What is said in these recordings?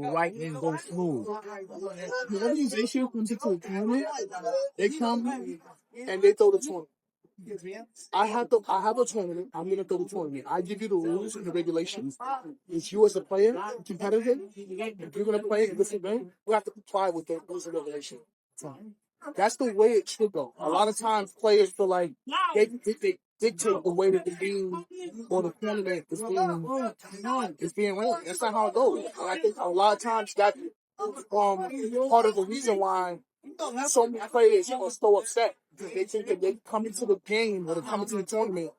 right and go smooth. The organization comes into the tournament, they come and they throw the tournament. I have a tournament. I'm gonna throw the tournament. I give you the rules and the regulations. If you as a player, competitor, if you're gonna play in this event, you have to comply with the rules and regulations. That's the way it should go. A lot of times players feel like they dictate the way that the game or the tournament is being run. That's not how it goes. And I think a lot of times that part of the reason why so many players are so upset, because they think that they come into the game or they come into the tournament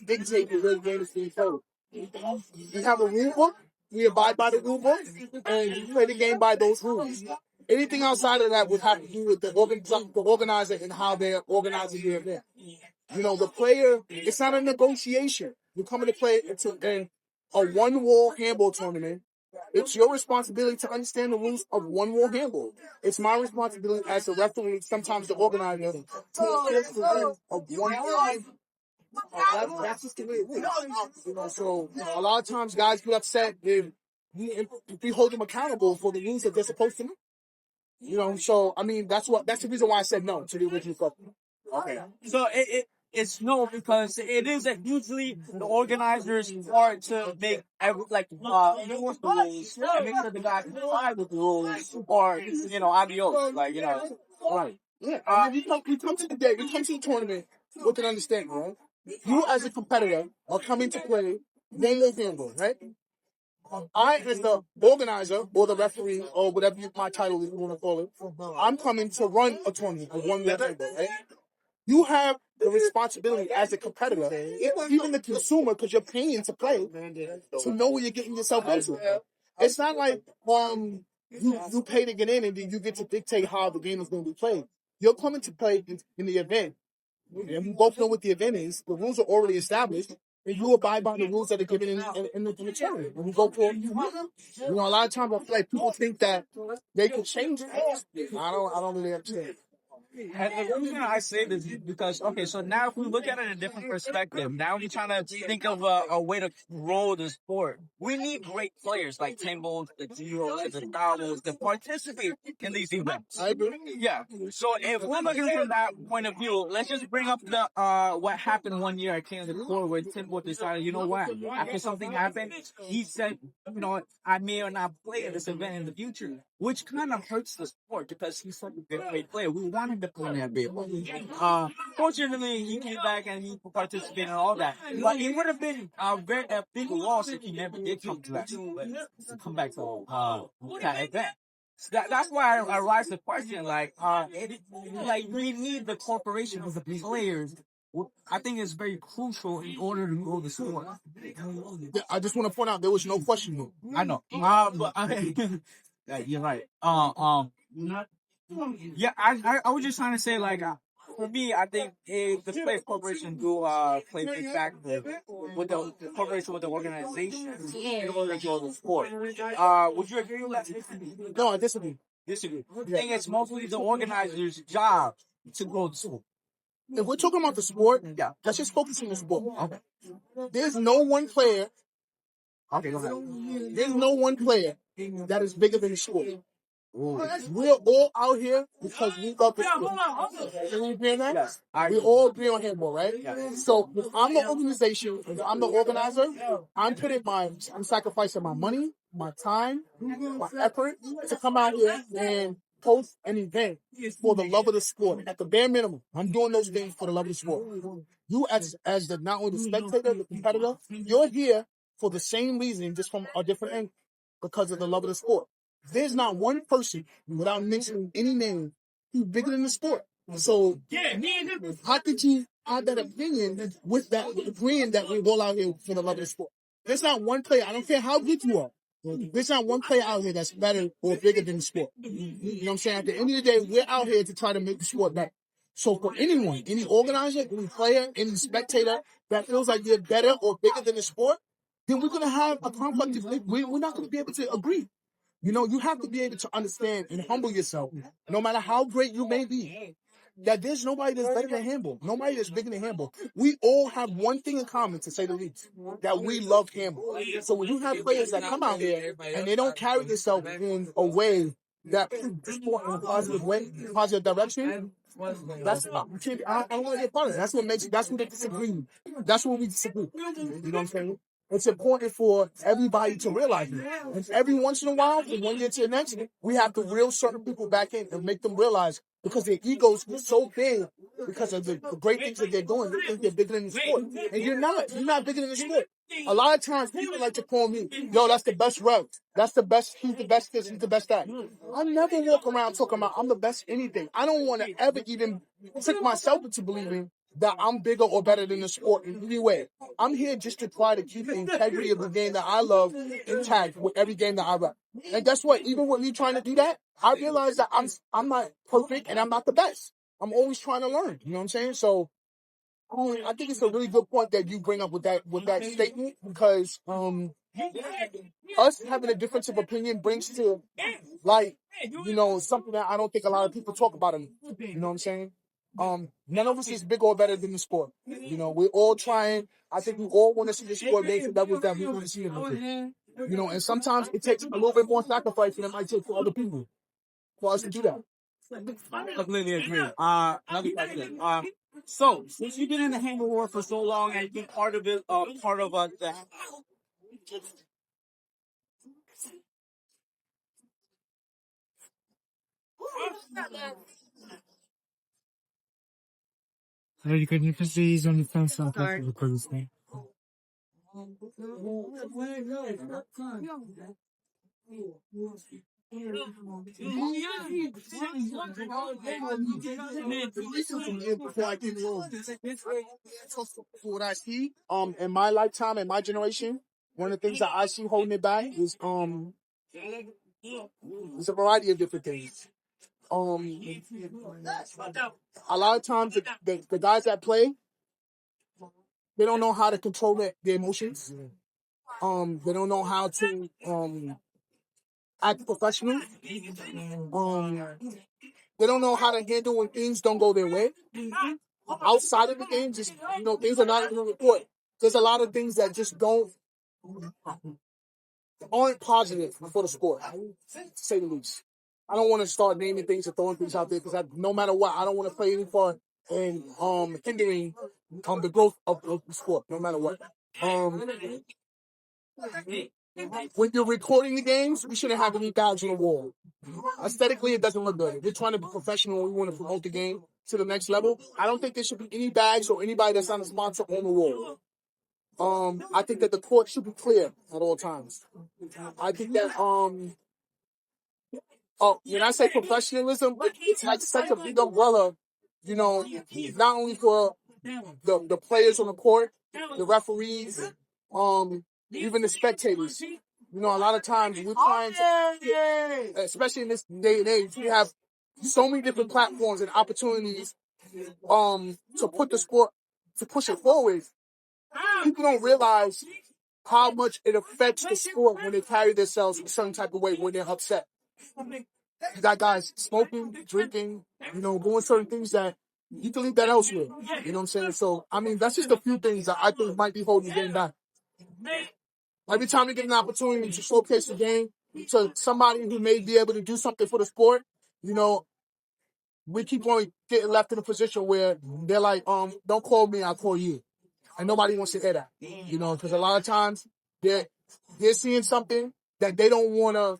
dictate the way the game is being played. We have a rule book, we abide by the rule book, and we play the game by those rules. Anything outside of that would have to do with the organizer and how they're organizing the event. You know, the player, it's not a negotiation. You're coming to play in a one-wall handball tournament. It's your responsibility to understand the rules of one-wall handball. It's my responsibility as a referee, sometimes the organizer, to enforce the rules of one-wall. That's just the way it is. You know, so a lot of times guys get upset if we hold them accountable for the rules that they're supposed to know. You know, so I mean that's the reason why I said no to the original question. Okay. So it's no, because it is that usually the organizers are to make enforce the rules and make sure the guys comply with the rules, or adios, Right. Yeah. We come to the tournament with an understanding, right? You as a competitor are coming to play game of handball, right? I, as the organizer or the referee or whatever my title is, you want to call it, I'm coming to run a tournament, a one-man handball, right? You have the responsibility as a competitor, even the consumer, because you're paying to play, to know what you're getting yourself into. It's not like you pay to get in and then you get to dictate how the game is going to be played. You're coming to play in the event, and we both know what the event is. The rules are already established, and you abide by the rules that are given in the tournament. When you go for, a lot of times I feel like people think that they can change it. I don't really understand. And the reason I say this is because, okay, so now if we look at it in a different perspective, now we're trying to think of a way to grow the sport. We need great players like Timbos, the Zeros, the Dollars to participate in these events. I agree. Yeah. So if we're looking from that point of view, let's just bring up the what happened one year at King of the Court where Timbo decided, you know what, after something happened, he said, I may or not play in this event in the future, which kind of hurts the sport because he's such a great player. We wanted to play in that big. Fortunately, he came back and he participated in all that. But it would have been a big loss if he never did come back to that event. So that's why I raised the question, we need the corporation of the players. I think it's very crucial in order to grow the sport. I just want to point out there was no question though. I know. You're right. Yeah, I was just trying to say, for me, I think if the Players Corporation do play a big factor with the corporation, with the organization in order to grow the sport. Would you agree with that? No, I disagree. I think it's mostly the organizer's job to grow the sport. If we're talking about the sport, let's just focus on the sport. Okay. There's no one player. Okay, go ahead. There's no one player that is bigger than the sport. We're all out here because we love the sport. Can you agree on that? Yes. We all agree on handball, right? Yes. So if I'm the organization, if I'm the organizer, I'm sacrificing my money, my time, my effort to come out here and host an event for the love of the sport. At the bare minimum, I'm doing those things for the love of the sport. You as the not only the spectator, the competitor, you're here for the same reason, just from a different angle, because of the love of the sport. There's not one person, without mentioning any name, who's bigger than the sport. So, how could you have that opinion with that agreeing that we all out here for the love of the sport? There's not one player, I don't care how good you are, there's not one player out here that's better or bigger than the sport. You know what I'm saying? At the end of the day, we're out here to try to make the sport better. So for anyone, any organizer, any player, any spectator that feels like they're better or bigger than the sport, then we're going to have a conflict. We're not going to be able to agree. You have to be able to understand and humble yourself, no matter how great you may be. that there's nobody that's better than handball. Nobody that's bigger than handball. We all have one thing in common, to say the least, that we love handball. So when you have players that come out there and they don't carry themselves in a way that puts the sport in a positive way, positive direction, that's I don't want to get part of it. That's what they disagree. That's what we disagree. You know what I'm saying? It's important for everybody to realize it. And every once in a while, from one year to the next, we have to reel certain people back in and make them realize, because their egos get so big because of the great things that they're doing. They think they're bigger than the sport. And you're not. You're not bigger than the sport. A lot of times people like to call me, yo, that's the best rep. That's the best, he's the best this, he's the best that. I never walk around talking about I'm the best anything. I don't want to ever even trick myself into believing that I'm bigger or better than the sport in any way. I'm here just to try to keep the integrity of the game that I love intact with every game that I rep. And guess what? Even with me trying to do that, I realize that I'm not perfect and I'm not the best. I'm always trying to learn. You know what I'm saying? So I think it's a really good point that you bring up with that statement, because us having a difference of opinion brings to like, something that I don't think a lot of people talk about anymore. You know what I'm saying? None of us is bigger or better than the sport. We're all trying. I think we all want to see the sport make the levels that we want to see it. And sometimes it takes a little bit more sacrifice than it might take for other people for us to do that. Completely agree. Another question. So since you've been in the handball world for so long and you've been part of it, the You can see he's on the fence now because it's me. What I see, in my lifetime, in my generation, one of the things that I see holding it back is there's a variety of different things. A lot of times the guys that play, they don't know how to control their emotions. They don't know how to act professional. They don't know how to handle when things don't go their way. Outside of the game, just things are not even report. There's a lot of things that just aren't positive for the sport, to say the least. I don't want to start naming things and throwing things out there, because no matter what, I don't want to play any part in hindering the growth of the sport, no matter what. When you're recording the games, we shouldn't have any bags on the wall. Aesthetically, it doesn't look good. If we're trying to be professional and we want to promote the game to the next level, I don't think there should be any bags or anybody that's not a sponsor on the wall. I think that the court should be clear at all times. I think that when I say professionalism, it's like such a big umbrella, not only for the players on the court, the referees, even the spectators. A lot of times we're trying to, especially in this day and age, we have so many different platforms and opportunities to put the sport, to push it forward. People don't realize how much it affects the sport when they carry themselves in a certain type of way when they're upset. You got guys smoking, drinking, doing certain things that you can leave that elsewhere. You know what I'm saying? So, that's just a few things that I think might be holding the game back. Every time you get an opportunity to showcase the game to somebody who may be able to do something for the sport, we keep on getting left in a position where they're like, don't call me, I'll call you. And nobody wants to hear that, because a lot of times they're seeing something that they don't want to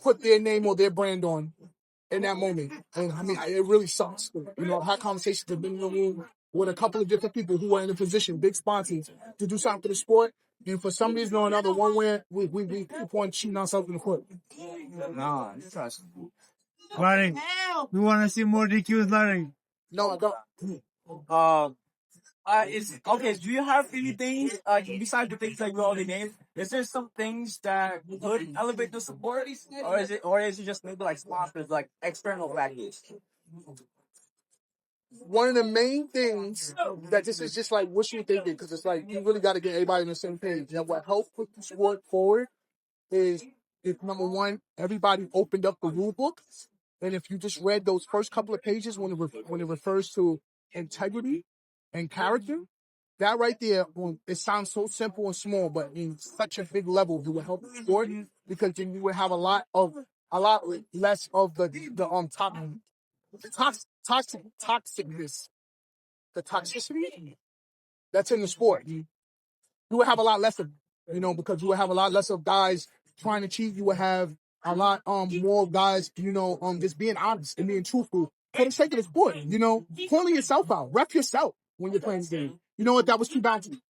put their name or their brand on in that moment. And it really sucks. I've had conversations, have been in the room with a couple of different people who are in a position, big sponsors, to do something for the sport. And for some reason or another, one way, we keep on cheating ourselves in the foot. Nah, trust. Larry, we want to see more DQs, Larry. No, I don't. Is okay. Do you have anything besides the things that you already named? Is there some things that could elevate the support, or is it just maybe like sponsors, like external factors? One of the main things that this is just like wishful thinking, because it's like you really got to get everybody on the same page. And what helped put the sport forward is number one, everybody opened up the rule book And if you just read those first couple of pages when it refers to integrity and character, that right there, it sounds so simple and small, but in such a big level, it will help the sport because then you would have a lot less of the toxicness, the toxicity that's in the sport. You would have a lot less of, because you would have a lot less of guys trying to cheat. You would have a lot more guys, just being honest and being truthful for the sake of the sport. Calling yourself out, rep yourself when you're playing the game. You know what? That was too bouncy.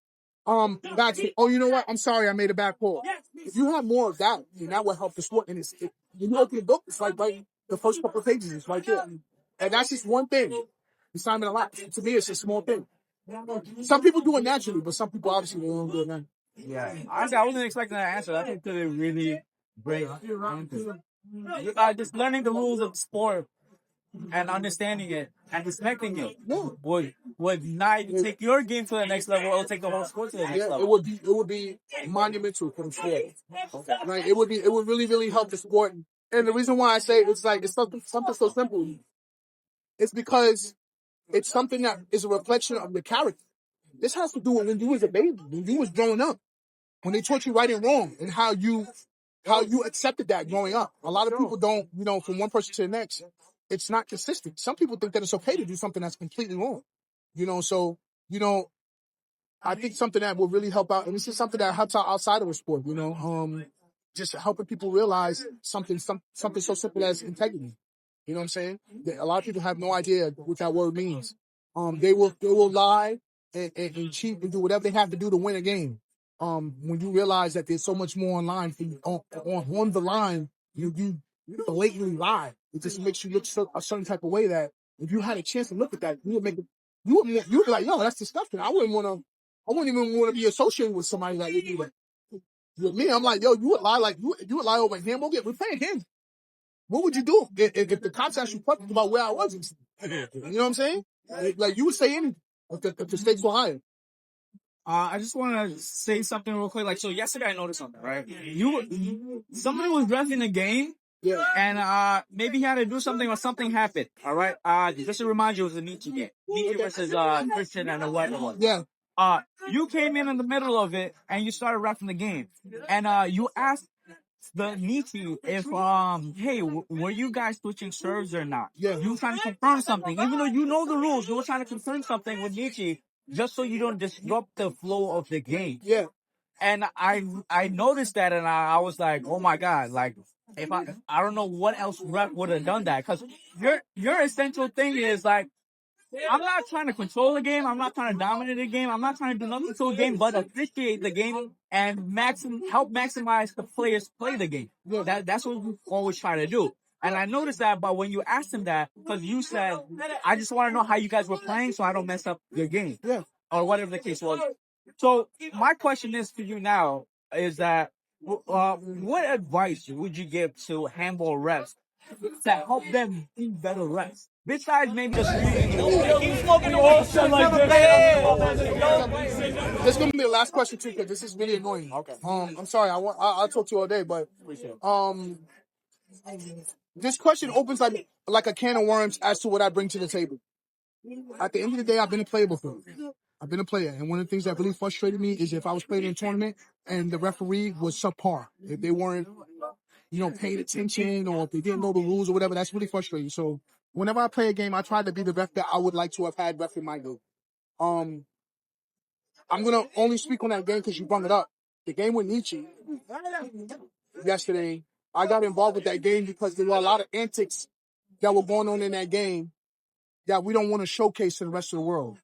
That's it. Oh, you know what? I'm sorry, I made a bad call. If you have more of that, then that will help the sport. And when you open the book, it's like right the first couple of pages is right there, and that's just one thing. It's not even a lot. To me, it's a small thing. Some people do it naturally, but some people obviously don't do it naturally. Yeah. Honestly, I wasn't expecting that answer. I think that it really great. Just learning the rules of the sport and understanding it and respecting it would not even take your game to the next level. It would take the whole sport to the next level. It would be monumental for the sport. Right? It would really, really help the sport. And the reason why I say it's something so simple, it's because it's something that is a reflection of the character. This has to do with when you was a baby, when you was growing up, when they taught you right and wrong, and how you accepted that growing up. A lot of people don't, from one person to the next, it's not consistent. Some people think that it's okay to do something that's completely wrong. So I think something that will really help out, and this is something that helps out outside of the sport, just helping people realize something so simple as integrity. You know what I'm saying? A lot of people have no idea what that word means. They will lie and cheat and do whatever they have to do to win a game. When you realize that there's so much more online on the line, you blatantly lie. It just makes you look a certain type of way that if you had a chance to look at that, you would be like, yo, that's disgusting. I wouldn't even want to be associated with somebody like you. But with me, I'm like, yo, you would lie you would lie over a handball game. We're playing games. What would you do if the cops asked you questions about where I was? You know what I'm saying? Like you would say anything if the stakes were higher. I just want to say something real quick. So yesterday I noticed something, right? Somebody was reffing the game, and maybe he had to do something or something happened. All right. Just to remind you, it was a Nietzsche game. Nietzsche versus Christian and the white one. Yeah. You came in the middle of it and you started reffing the game, and you asked the Nietzsche if hey, were you guys switching serves or not? Yeah. You were trying to confirm something, even though you know the rules. You were trying to confirm something with Nietzsche just so you don't disrupt the flow of the game. Yeah. And I noticed that, and I was like, oh my god, like if I don't know what else ref would have done that, because your essential thing is like, I'm not trying to control the game. I'm not trying to dominate the game. I'm not trying to do nothing to the game but appreciate the game and help maximize the players play the game. That's what we always try to do. And I noticed that, but when you asked him that, because you said, I just want to know how you guys were playing so I don't mess up your game. Yeah. Or whatever the case was. So my question is to you now is that, what advice would you give to handball refs to help them be better refs? Besides maybe just reading. This is gonna be the last question too, because this is really annoying. Okay. I'm sorry. I'll talk to you all day, but this question opens like a can of worms as to what I bring to the table. At the end of the day, I've been a player before. I've been a player, and one of the things that really frustrated me is if I was playing in a tournament and the referee was subpar, if they weren't, paying attention, or if they didn't know the rules or whatever, that's really frustrating. So whenever I play a game, I try to be the ref that I would like to have had ref in my game. I'm gonna only speak on that game because you brought it up. The game with Nietzsche yesterday, I got involved with that game because there were a lot of antics that were going on in that game that we don't want to showcase to the rest of the world.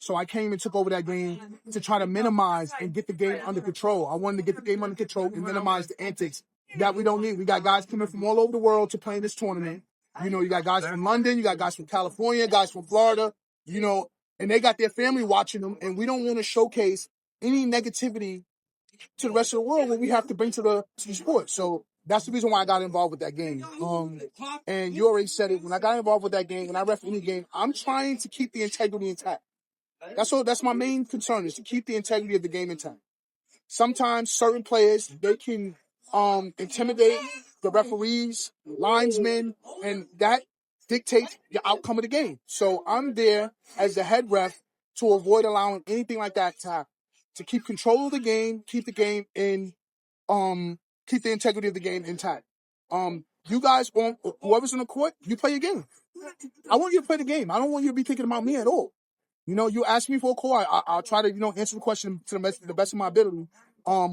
So I came and took over that game to try to minimize and get the game under control. I wanted to get the game under control and minimize the antics that we don't need. We got guys coming from all over the world to play in this tournament. You got guys from London, you got guys from California, guys from Florida, and they got their family watching them. And we don't want to showcase any negativity to the rest of the world when we have to bring to the sport. So that's the reason why I got involved with that game. And you already said it. When I got involved with that game, when I ref any game, I'm trying to keep the integrity intact. That's my main concern, is to keep the integrity of the game intact. Sometimes certain players, they can intimidate the referees, linesmen, and that dictates the outcome of the game. So I'm there as the head ref to avoid allowing anything like that to happen. To keep control of the game, keep the game in, keep the integrity of the game intact. You guys, whoever's in the court, you play your game. I want you to play the game. I don't want you to be thinking about me at all. You know, you ask me for a call, I'll try to, answer the question to the best of my ability,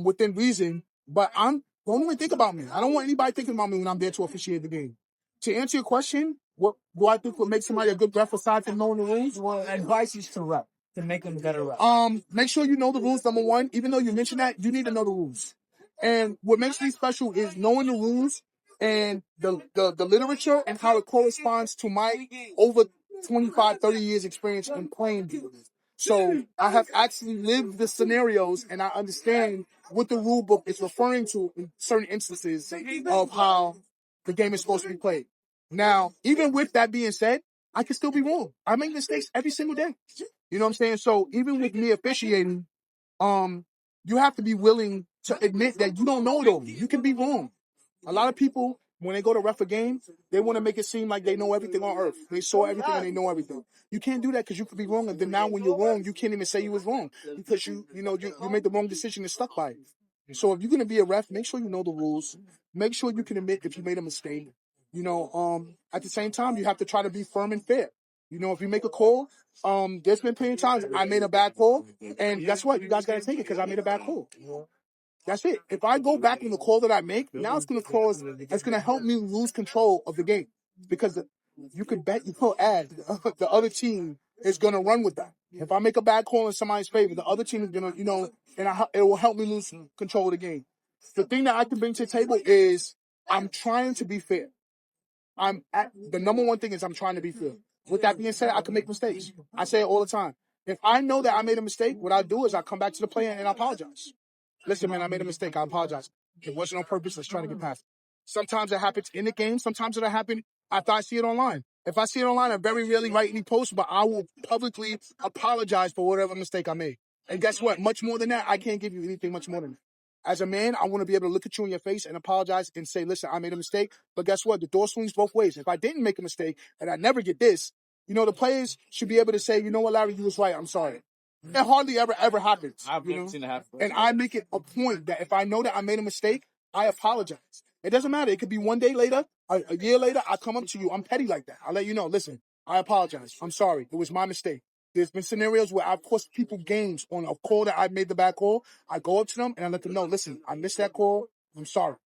within reason. But don't even think about me. I don't want anybody thinking about me when I'm there to officiate the game. To answer your question, what do I think would make somebody a good ref aside from knowing the rules? Well, advice is to rep, to make them better rep. Make sure you know the rules, number one. Even though you mentioned that, you need to know the rules. And what makes me special is knowing the rules and the literature and how it corresponds to my over 25, 30 years experience in playing games. So I have actually lived the scenarios and I understand what the rule book is referring to in certain instances of how the game is supposed to be played. Now, even with that being said, I can still be wrong. I make mistakes every single day. You know what I'm saying? So even with me officiating, you have to be willing to admit that you don't know it all. You can be wrong. A lot of people, when they go to ref a game, they want to make it seem like they know everything on earth. They saw everything and they know everything. You can't do that because you could be wrong. And then now when you're wrong, you can't even say you was wrong because you made the wrong decision and stuck by it. So if you're going to be a ref, make sure you know the rules. Make sure you can admit if you made a mistake. At the same time, you have to try to be firm and fair. If you make a call, there's been plenty of times I made a bad call, and guess what? You guys got to take it because I made a bad call. That's it. If I go back on the call that I make, now it's going to help me lose control of the game because you could bet the other team is going to run with that. If I make a bad call in somebody's favor, the other team is going to, it will help me lose control of the game. The thing that I can bring to the table is I'm trying to be fair. The number one thing is I'm trying to be fair. With that being said, I can make mistakes. I say it all the time. If I know that I made a mistake, what I do is I come back to the player and I apologize. Listen, man, I made a mistake. I apologize. It wasn't on purpose. Let's try to get past it. Sometimes it happens in the game. Sometimes it'll happen after I see it online. If I see it online, I very rarely write any posts, but I will publicly apologize for whatever mistake I made. And guess what? Much more than that, I can't give you anything much more than that. As a man, I want to be able to look at you in your face and apologize and say, listen, I made a mistake. But guess what? The door swings both ways. If I didn't make a mistake and I never get this, the players should be able to say, you know what, Larry, you was right. I'm sorry. It hardly ever happens. I've never seen it happen. And I make it a point that if I know that I made a mistake, I apologize. It doesn't matter. It could be one day later, a year later, I come up to you. I'm petty like that. I'll let you know, listen, I apologize. I'm sorry. It was my mistake. There's been scenarios where I've cost people games on a call that I made the bad call. I go up to them and I let them know, listen, I missed that call. I'm sorry.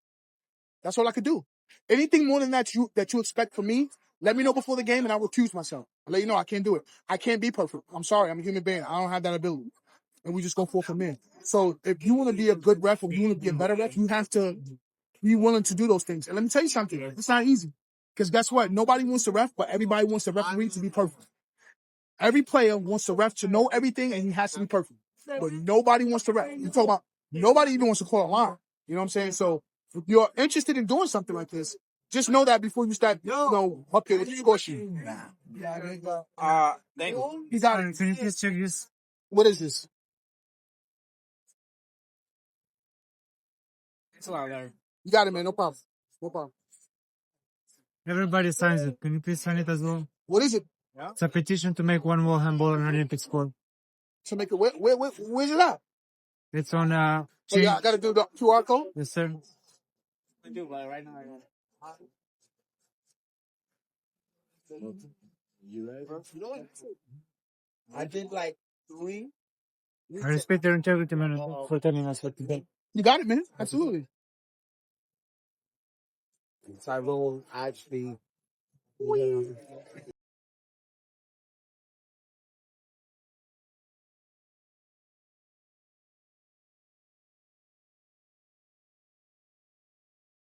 That's all I could do. Anything more than that you expect from me, let me know before the game and I'll recuse myself. I'll let you know I can't do it. I can't be perfect. I'm sorry. I'm a human being. I don't have that ability. And we just go forth from there. So if you want to be a good ref or you want to be a better ref, you have to be willing to do those things. And let me tell you something. It's not easy. Because guess what? Nobody wants to ref, but everybody wants the referee to be perfect. Every player wants the ref to know everything and he has to be perfect. But nobody wants to ref. You talk about nobody even wants to call a line. You know what I'm saying? So if you're interested in doing something like this, just know that before you start, up there with the score sheet. Thank you. You got it. Can you please check this? What is this? It's a lot, Larry. You got it, man. No problem. No problem. Everybody signs it. Can you please sign it as well? What is it? It's a petition to make one more handball an Olympic sport. To make it, where's it at? It's on Oh, yeah, I got to do the QR code? Yes, sir. I do, but right now I got it. I did like 3. I respect your integrity, man, for telling us what to do. You got it, man. Absolutely. So I will actually